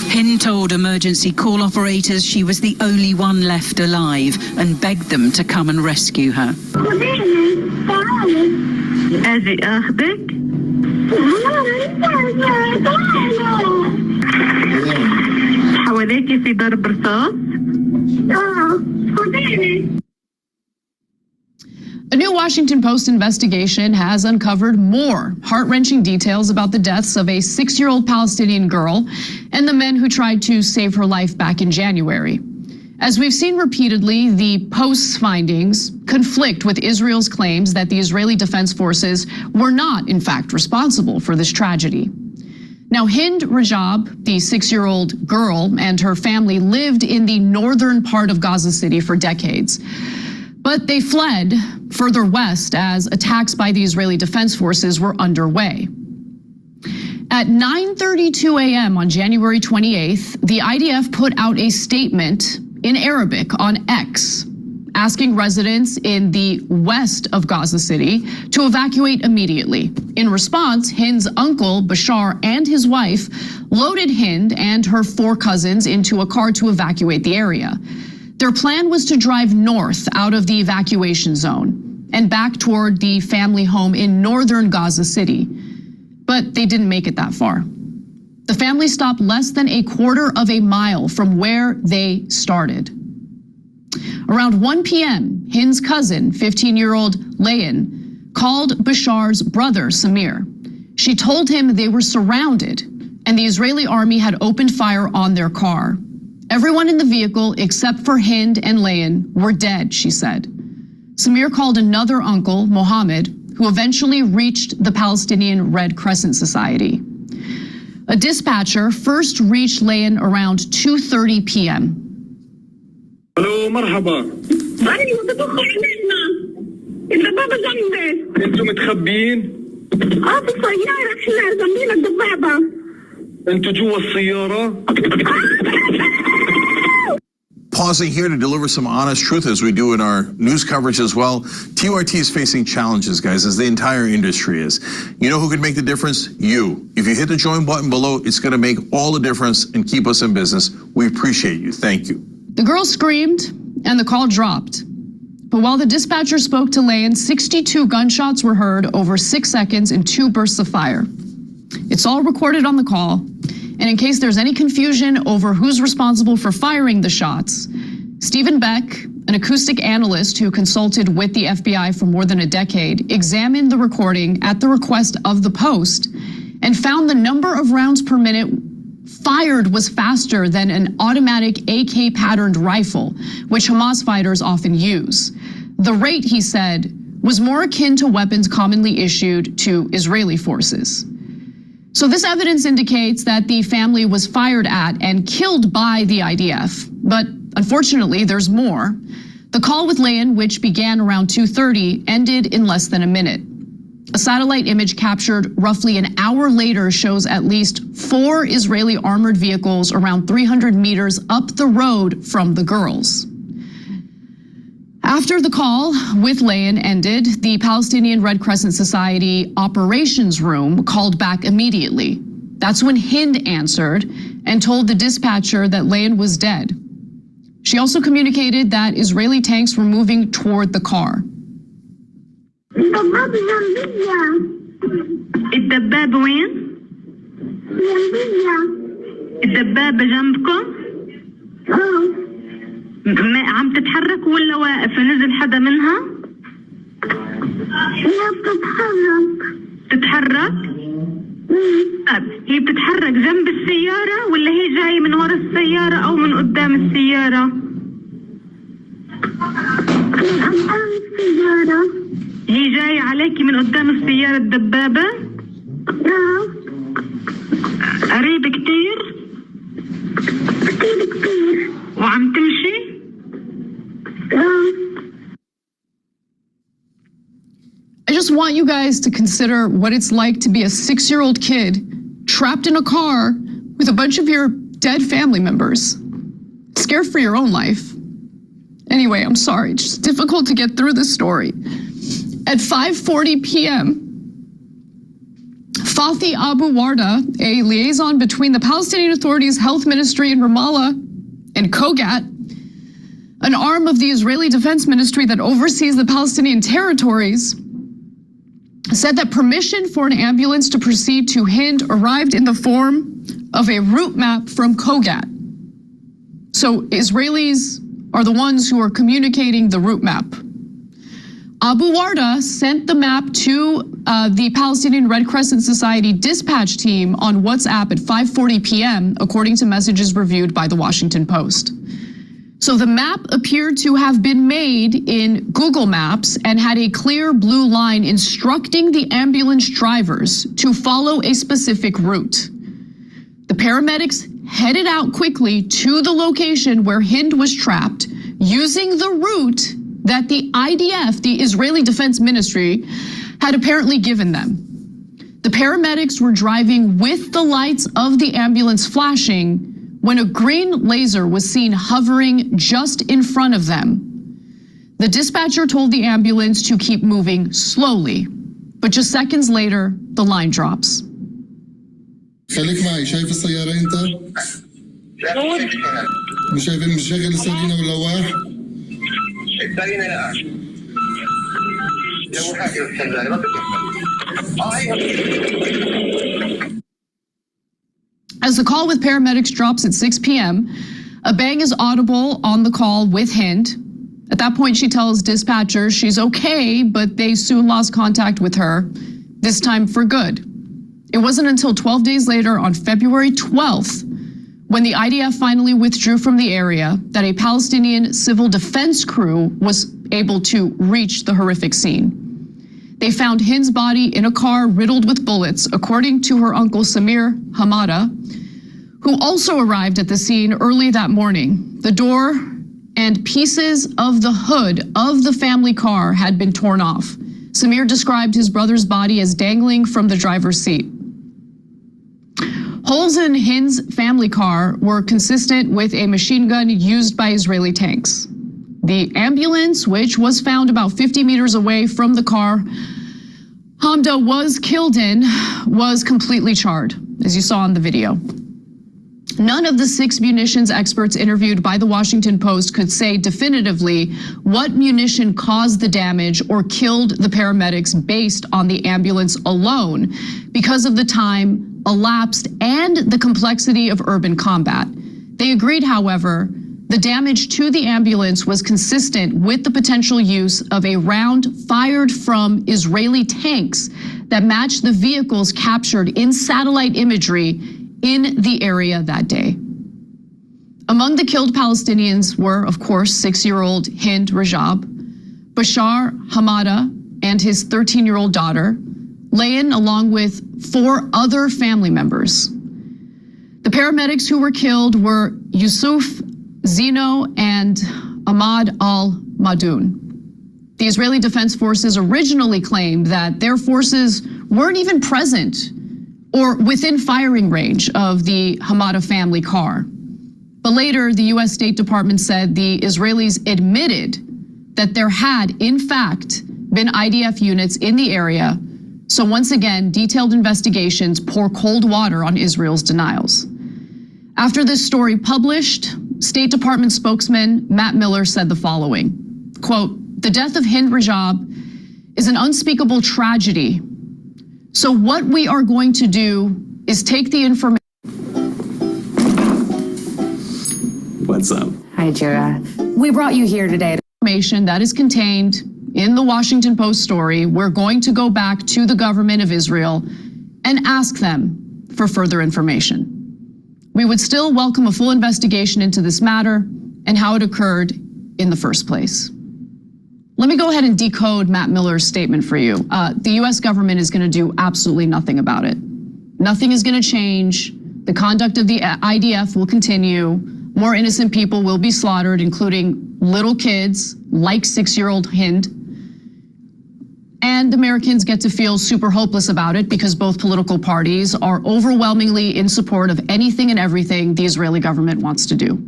Hind told emergency call operators she was the only one left alive and begged them to come and rescue her. A new Washington Post investigation has uncovered more heart-wrenching details about the deaths of a 6-year-old Palestinian girl and the men who tried to save her life back in January. As we've seen repeatedly, the Post's findings conflict with Israel's claims that the Israeli Defense Forces were not, in fact, responsible for this tragedy. Now, Hind Rajab, the 6-year-old girl, and her family lived in the northern part of Gaza City for decades. But they fled further west as attacks by the Israeli Defense Forces were underway. At 9:32 a.m. on January 28th, the IDF put out a statement in Arabic on X, asking residents in the west of Gaza City to evacuate immediately. In response, Hind's uncle, Bashar, and his wife loaded Hind and her 4 cousins into a car to evacuate the area. Their plan was to drive north out of the evacuation zone and back toward the family home in northern Gaza City. But they didn't make it that far. The family stopped less than a quarter of a mile from where they started. Around 1 p.m., Hind's cousin, 15-year-old Layan, called Bashar's brother, Samir. She told him they were surrounded and the Israeli army had opened fire on their car. Everyone in the vehicle except for Hind and Layan were dead, she said. Samir called another uncle, Mohammed, who eventually reached the Palestinian Red Crescent Society. A dispatcher first reached Layan around 2:30 p.m. الو مرحبا. ايوه بتدخل علينا. الدبابه جنبي. انتم متخبيين؟ في السياره احنا جنبينا الدبابه. انتم جوا السياره؟ Pausing here to deliver some honest truth as we do in our news coverage as well. TYT is facing challenges, guys, as the entire industry is. You know who could make the difference? You. If you hit the join button below, it's gonna make all the difference and keep us in business. We appreciate you, thank you. The girl screamed and the call dropped. But while the dispatcher spoke to Layan, 62 gunshots were heard over 6 seconds in 2 bursts of fire. It's all recorded on the call. And in case there's any confusion over who's responsible for firing the shots, Stephen Beck, an acoustic analyst who consulted with the FBI for more than a decade, examined the recording at the request of the Post and found the number of rounds per minute fired was faster than an automatic AK patterned rifle, which Hamas fighters often use. The rate, he said, was more akin to weapons commonly issued to Israeli forces. So this evidence indicates that the family was fired at and killed by the IDF. But unfortunately, there's more. The call with Layan, which began around 2:30, ended in less than a minute. A satellite image captured roughly an hour later shows at least 4 Israeli armored vehicles around 300 meters up the road from the girls. After the call with Layan ended, the Palestinian Red Crescent Society operations room called back immediately. That's when Hind answered and told the dispatcher that Layan was dead. She also communicated that Israeli tanks were moving toward the car. الدبابة وين؟ الدبابة جنبكم؟ عم تتحرك ولا واقفة؟ نزل حدا منها؟ هي بتتحرك. تتحرك؟ هي بتتحرك جنب السيارة ولا هي جاية من ورا السيارة أو من قدام السيارة؟ من قدام السيارة. هي جاية عليكي من قدام السيارة الدبابة؟ قريب كتير؟ كتير. وعم تمشي؟ I just want you guys to consider what it's like to be a 6-year-old kid trapped in a car with a bunch of your dead family members. Scared for your own life. Anyway, I'm sorry, it's just difficult to get through this story. At 5:40 p.m., Fathi Abu Warda, a liaison between the Palestinian Authority's health ministry in Ramallah and Kogat, an arm of the Israeli Defense Ministry that oversees the Palestinian territories, said that permission for an ambulance to proceed to Hind arrived in the form of a route map from Kogat. So Israelis are the ones who are communicating the route map. Abu Warda sent the map to the Palestinian Red Crescent Society dispatch team on WhatsApp at 5:40 p.m., according to messages reviewed by the Washington Post. So the map appeared to have been made in Google Maps and had a clear blue line instructing the ambulance drivers to follow a specific route. The paramedics headed out quickly to the location where Hind was trapped, using the route that the IDF, the Israeli Defense Ministry, had apparently given them. The paramedics were driving with the lights of the ambulance flashing when a green laser was seen hovering just in front of them. The dispatcher told the ambulance to keep moving slowly, but just seconds later, the line drops. خليك معي شايف السيارة أنت؟ مش شايف المشغل السرينة واللواح؟ السرينة لا لو حاجة السلالة ما As the call with paramedics drops at 6 p.m., a bang is audible on the call with Hind. At that point, she tells dispatchers she's okay, but they soon lost contact with her, this time for good. It wasn't until 12 days later, on February 12th, when the IDF finally withdrew from the area, that a Palestinian civil defense crew was able to reach the horrific scene. They found Hind's body in a car riddled with bullets, according to her uncle Samir Hamada, who also arrived at the scene early that morning. The door and pieces of the hood of the family car had been torn off. Samir described his brother's body as dangling from the driver's seat. Holes in Hind's family car were consistent with a machine gun used by Israeli tanks. The ambulance, which was found about 50 meters away from the car Hamda was killed in, was completely charred, as you saw in the video. None of the 6 munitions experts interviewed by the Washington Post could say definitively what munition caused the damage or killed the paramedics based on the ambulance alone, because of the time elapsed and the complexity of urban combat. They agreed, however, the damage to the ambulance was consistent with the potential use of a round fired from Israeli tanks that matched the vehicles captured in satellite imagery in the area that day. Among the killed Palestinians were, of course, 6-year-old Hind Rajab, Bashar Hamada and his 13-year-old daughter, Layan, along with 4 other family members. The paramedics who were killed were Yusuf, Zino, and Ahmad al-Madoun. The Israeli Defense Forces originally claimed that their forces weren't even present or within firing range of the Hamada family car. But later, the US State Department said the Israelis admitted that there had, in fact, been IDF units in the area. So once again, detailed investigations pour cold water on Israel's denials. After this story published, State Department spokesman Matt Miller said the following, quote, "The death of Hind Rajab is an unspeakable tragedy. So what we are going to do is take the information." What's up? Hi, Jira. We brought you here today. Information that is contained in the Washington Post story. We're going to go back to the government of Israel and ask them for further information. We would still welcome a full investigation into this matter and how it occurred in the first place. Let me go ahead and decode Matt Miller's statement for you. The US government is gonna do absolutely nothing about it. Nothing is gonna change. The conduct of the IDF will continue. More innocent people will be slaughtered, including little kids like 6-year-old Hind. And Americans get to feel super hopeless about it because both political parties are overwhelmingly in support of anything and everything the Israeli government wants to do.